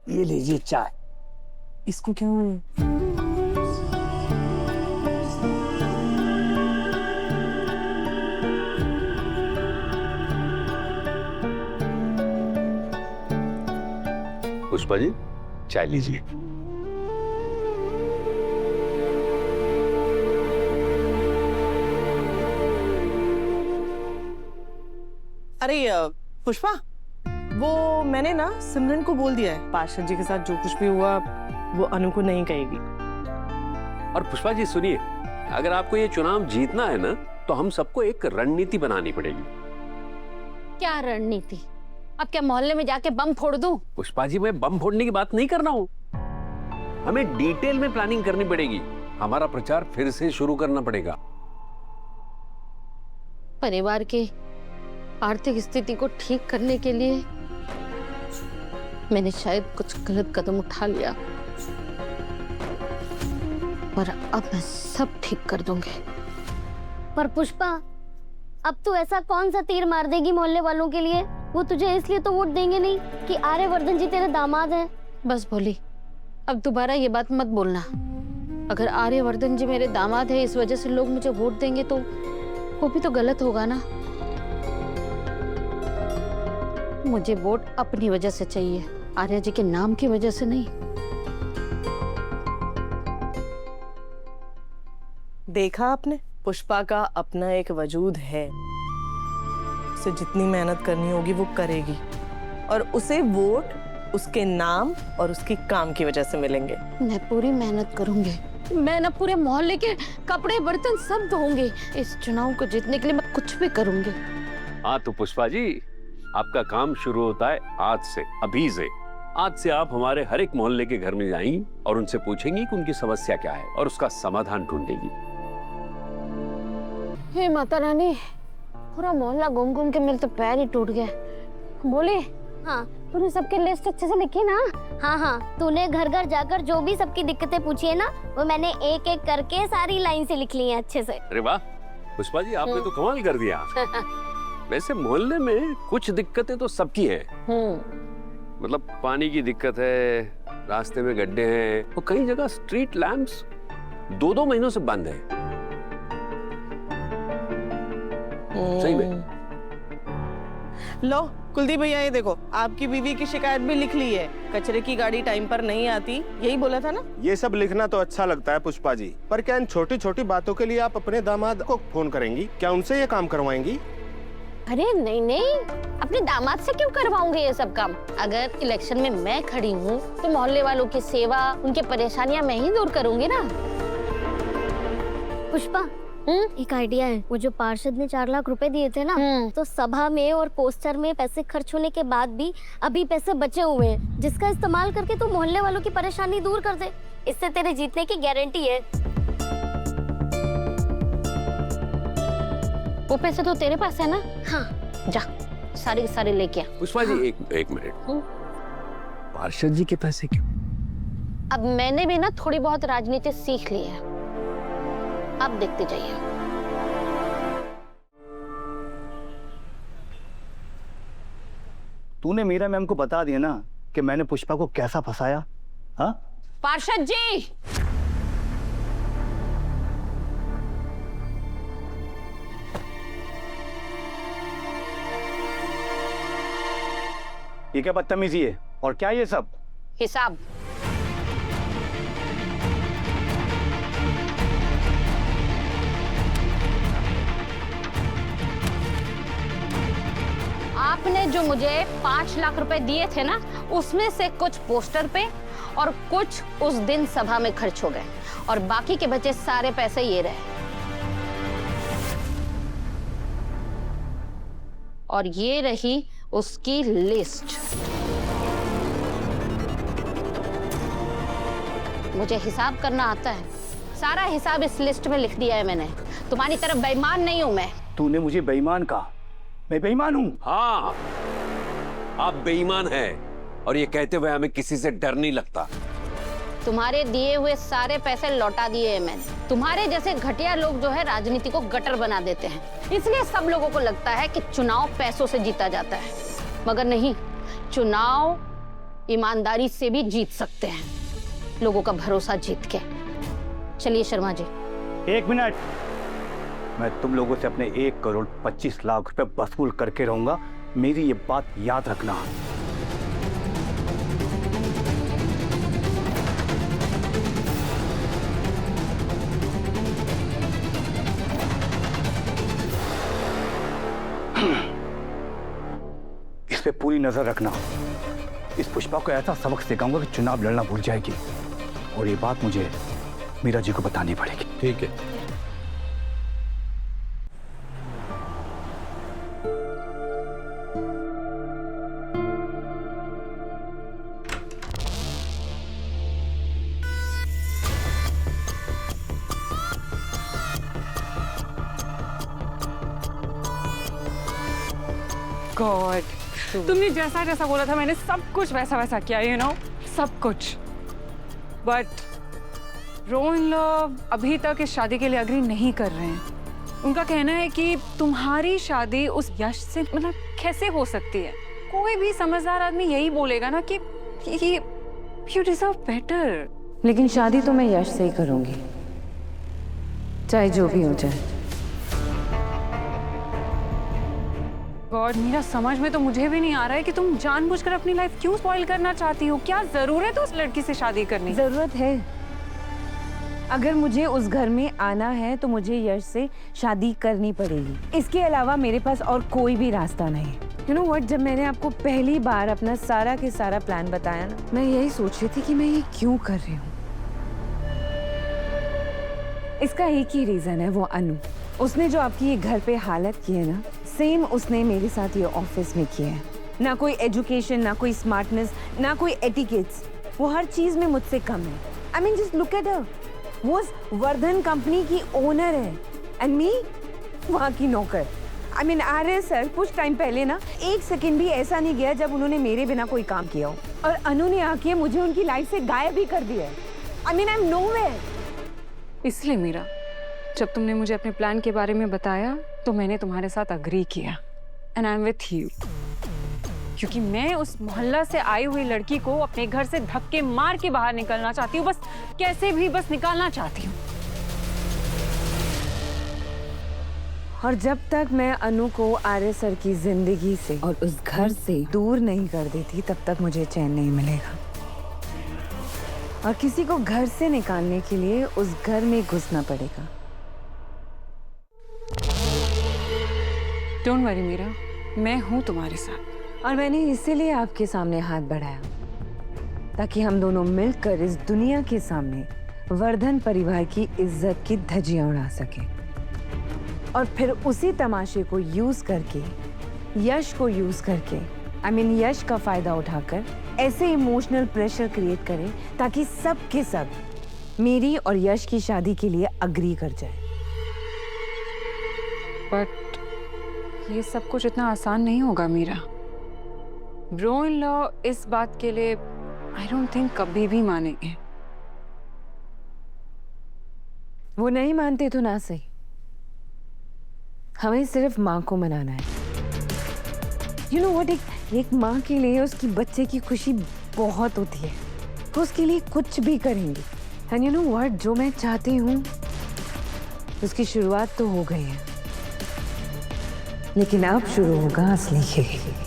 ये लीजिए चाय। इसको क्या है? पुष्पा जी, चाय लीजिए। अरे पुष्पा, वो मैंने ना सिमरन को बोल दिया है, पार्षद जी के साथ जो कुछ भी हुआ वो अनु को नहीं कहेगी। और पुष्पा जी सुनिए, अगर आपको ये चुनाव जीतना है ना, तो हम सबको एक रणनीति बनानी पड़ेगी। क्या रणनीति? अब क्या मोहल्ले में जाके बम फोड़ दूं? पुष्पा जी, मैं बम फोड़ने की बात नहीं कर रहा हूँ। हमें डिटेल में प्लानिंग करनी पड़ेगी। हमारा प्रचार फिर से शुरू करना पड़ेगा। परिवार के आर्थिक स्थिति को ठीक करने के लिए मैंने शायद कुछ गलत कदम उठा लिया, पर अब मैं सब ठीक कर दूंगी। पर पुष्पा, अब तू ऐसा कौन सा तीर मार देगी मोहल्ले वालों के लिए? वो तुझे इसलिए तो वोट देंगे नहीं कि आर्यवर्धन जी तेरे दामाद हैं। बस भोली, अब दोबारा ये बात मत बोलना। अगर आर्यवर्धन जी मेरे दामाद है इस वजह से लोग मुझे वोट देंगे तो वो भी तो गलत होगा ना। मुझे वोट अपनी वजह से चाहिए, आर्य जी के नाम की वजह से नहीं। देखा आपने, पुष्पा का अपना एक वजूद है। उसे जितनी मेहनत करनी होगी वो करेगी, और उसे वोट उसके नाम और उसके काम की वजह से मिलेंगे। मैं पूरी मेहनत करूंगी। मैं ना पूरे मोहल्ले के कपड़े बर्तन सब धोऊंगी। इस चुनाव को जीतने के लिए मैं कुछ भी करूंगी। हाँ तो पुष्पा जी, आपका काम शुरू होता है आज से, अभी से। आज से आप हमारे हर एक मोहल्ले के घर में जाएंगी और उनसे पूछेंगी कि उनकी समस्या क्या है और उसका समाधान ढूंढेगी। हे माता रानी, पूरा मोहल्ला घूम घूम के मेरे तो पैर ही टूट गए। बोले हाँ तूने सबकी लिस्ट अच्छे से लिखी ना? हाँ, तूने घर घर जाकर जो भी सबकी दिक्कतें पूछी है ना, वो मैंने एक एक करके सारी लाइन से लिख ली है अच्छे से। अरे वाह पुष्पा जी, आपने तो कमाल कर दिया। वैसे मोहल्ले में कुछ दिक्कतें तो सबकी हैं। मतलब पानी की दिक्कत है, रास्ते में गड्ढे हैं, और कई जगह स्ट्रीट लैंप्स 2-2 महीनों से बंद है। सही में। लो कुलदीप भैया, ये देखो, आपकी बीवी की शिकायत भी लिख ली है। कचरे की गाड़ी टाइम पर नहीं आती, यही बोला था ना। ये सब लिखना तो अच्छा लगता है पुष्पा जी, पर क्या इन छोटी छोटी बातों के लिए आप अपने दामाद को फोन करेंगी? क्या उनसे ये काम करवाएंगी? अरे नहीं नहीं, अपने दामाद से क्यों करवाऊंगी ये सब काम? अगर इलेक्शन में मैं खड़ी हूँ तो मोहल्ले वालों की सेवा, उनकी परेशानियां मैं ही दूर करूंगी ना। पुष्पा, एक आइडिया है। वो जो पार्षद ने 4 लाख रुपए दिए थे ना, तो सभा में और पोस्टर में पैसे खर्च होने के बाद भी अभी पैसे बचे हुए हैं, जिसका इस्तेमाल करके तू मोहल्ले वालों की परेशानी दूर कर दे। इससे तेरे जीतने की गारंटी है। वो पैसे तो तेरे पास है ना? हाँ, जा सारे सारे लेके आ। पुष्पा जी एक मिनट, पार्षद जी के पैसे क्यों? अब मैंने भी ना थोड़ी बहुत राजनीति सीख ली है, अब देखते जाइए। तूने मीरा मैम को बता दिया ना कि मैंने पुष्पा को कैसा फंसाया? हाँ पार्षद जी, ये क्या बदतमीजी है? और क्या ये सब? हिसाब। आपने जो मुझे 5 लाख रुपए दिए थे ना, उसमें से कुछ पोस्टर पे और कुछ उस दिन सभा में खर्च हो गए, और बाकी के बचे सारे पैसे ये रहे। और ये रही उसकी लिस्ट। मुझे हिसाब करना आता है, सारा हिसाब इस लिस्ट में लिख दिया है मैंने। तुम्हारी तरफ बेईमान नहीं हूं मैं। तूने मुझे बेईमान कहा? मैं बेईमान हूँ? हाँ, आप बेईमान हैं, और ये कहते हुए हमें किसी से डर नहीं लगता। तुम्हारे दिए हुए सारे पैसे लौटा दिए हैं मैंने। तुम्हारे जैसे घटिया लोग जो है राजनीति को गटर बना देते हैं, इसलिए सब लोगों को लगता है कि चुनाव पैसों से जीता जाता है, मगर नहीं। चुनाव ईमानदारी से भी जीत सकते हैं, लोगों का भरोसा जीत के। चलिए शर्मा जी। 1 मिनट, मैं तुम लोगों से अपने 1,25,00,000 रुपए वसूल करके रहूंगा, मेरी ये बात याद रखना। इस पे पूरी नजर रखना। इस पुष्पा को ऐसा सबक सिखाऊंगा कि चुनाव लड़ना भूल जाएगी, और ये बात मुझे मीरा जी को बतानी पड़ेगी। ठीक है। गॉड, तुमने जैसा जैसा बोला था मैंने सब कुछ वैसा वैसा किया, यू नो, सब कुछ। बट रोहन लोग अभी तक इस शादी के लिए अग्री नहीं कर रहे हैं। उनका कहना है कि तुम्हारी शादी उस यश से मतलब कैसे हो सकती है। कोई भी समझदार आदमी यही बोलेगा ना कि यू डिजर्व बेटर। लेकिन शादी तो मैं यश से ही करूंगी, चाहे जो भी हो जाए। गॉड, मेरा समझ में तो मुझे भी नहीं आ रहा है कि तुम जानबूझकर अपनी लाइफ क्यों स्पॉइल करना चाहती हो। क्या जरूरत है उस लड़की से शादी करने की? जरूरत है। अगर मुझे उस घर में आना है तो मुझे यश से शादी करनी पड़ेगी। इसके अलावा मेरे पास और कोई भी रास्ता नहीं। यू नो व्हाट, जब मैंने आपको पहली बार अपना सारा के सारा प्लान बताया ना, मैं यही सोच रही थी कि मैं ये क्यों कर रही हूँ। इसका एक ही रीजन है, वो अनु। उसने जो आपकी ये घर पे हालत की है ना, सेम उसने मेरे साथ ये ऑफिस में किया है। ना कोई एजुकेशन, ना कोई स्मार्टनेस, ना कोई एटिकेट्स, वो हर चीज में मुझसे कम है। I mean just look at her, वो वर्धन कंपनी की ओनर है एंड मी वहाँ की नौकर। आई मीन आर्य सर कुछ टाइम पहले ना एक सेकंड भी ऐसा नहीं गया जब उन्होंने मेरे बिना कोई काम किया हो, और अनु ने आके मुझे उनकी लाइफ से गायब ही कर दिया है। I mean I am nowhere. इसलिए मीरा, जब तुमने मुझे अपने प्लान के बारे में बताया तो मैंने तुम्हारे साथ अग्री किया and I am with you, क्योंकि मैं उस मोहल्ला से आई हुई लड़की को अपने घर से धक्के मार के बाहर निकलना चाहती हूँ। बस कैसे भी बस निकालना चाहती हूँ। और जब तक मैं अनु को आर्य सर की जिंदगी से और उस घर से दूर नहीं कर देती, तब तक मुझे चैन नहीं मिलेगा। और किसी को घर से निकालने के लिए उस घर में घुसना पड़ेगा। डोंट वरी मीरा, मैं हूँ तुम्हारे साथ। और मैंने इसीलिए आपके सामने हाथ बढ़ाया, ताकि हम दोनों मिलकर इस दुनिया के सामने वर्धन परिवार की इज्जत की धज्जियां उड़ा सकें। और फिर उसी तमाशे को यूज करके, यश को यूज करके, आई मीन यश का फायदा उठाकर ऐसे इमोशनल प्रेशर क्रिएट करें ताकि सब के सब मेरी और यश की शादी के लिए अग्री कर जाए। बट ये सब कुछ इतना आसान नहीं होगा मीरा। ब्रो इन लॉ इस बात के लिए आई डोंट थिंक कभी भी मानेंगे। वो नहीं मानते तो ना सही, हमें सिर्फ माँ को मनाना है। यू नो व्हाट, एक माँ के लिए उसकी बच्चे की खुशी बहुत होती है, तो उसके लिए कुछ भी करेंगी। एंड यू नो व्हाट, जो मैं चाहती हूँ उसकी शुरुआत तो हो गई है, लेकिन अब शुरू होगा असली खेल।